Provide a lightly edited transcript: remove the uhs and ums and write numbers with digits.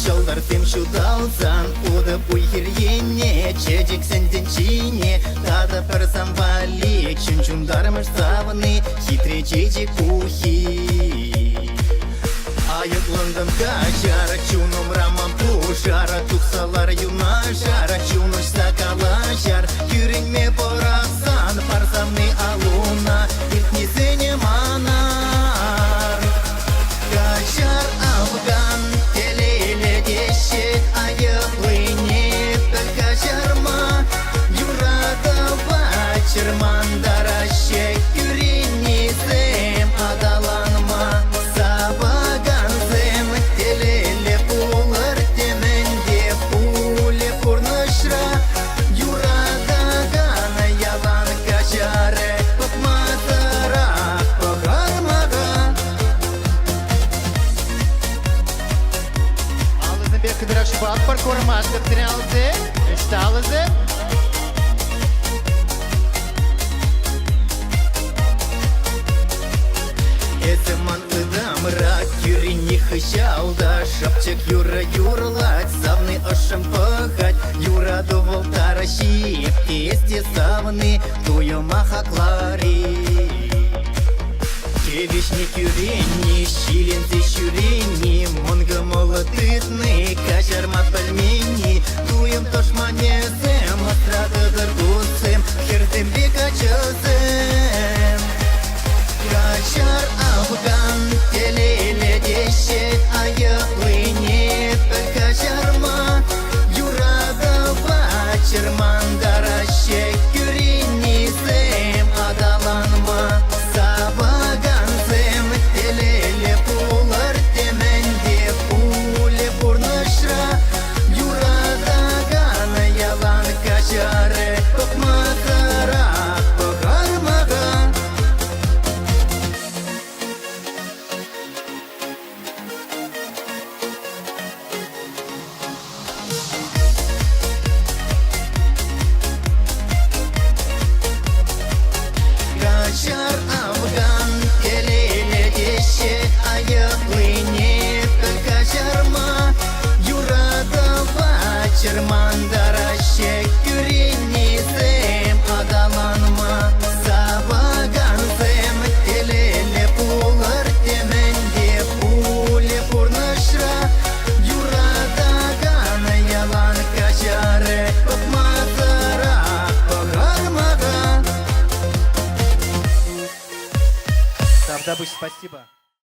Şollar tim şudalsan Uda buйхерьене Чедик сенденчине Тада персам валик Чунчундармыш савны Хитре чедик ухи Аякландым качара Чуном рамам пушара Тухсалар юнашара Чуныш сакалашар Юренме порасан Парсамны алуна Иртнесене манар Качар Афган Телейле дешет Аяклыне Качарма Юрада Бачермандаращек Юренесем Адаланма Сабаганзем Телеле пулар Теменде пуле пурнышра Юрада Гана Ялан Качаре Папматара Пахармага Alızın bir kıdırak şu bak parkurumaz kaptırın alızı. İşte alızı. Эсэман ыдам рак Юрини хыщалда Шапчык юра юрлать Савны ошым пыхать Юра довол таращип Тесте савны Туyo махаклари Кевишник юрени Щиленцы щурени Монго молотытны Качарма пельмени Туем тошманесем Астрады дыргусем Хердем бекачасем Качар Афган Телейле дешет Аяклыне Качарма Юрада Бачермандаращек Юренесем Адаланма Сабаганзем Телеле пулар Теменде пуле пурнышра Юрада Гана Ялан Качаре Пахматара Пахармага Качар Афган Телейле дешет Аяклыне Качарма Юрада Бачермандаращек Юренесем Адаланма Сабаганзем Телеле пулар Теменде пуле пурнышра Юрада Гана Ялан Качаре Папматара Пахармага Давдабыч, спасибо.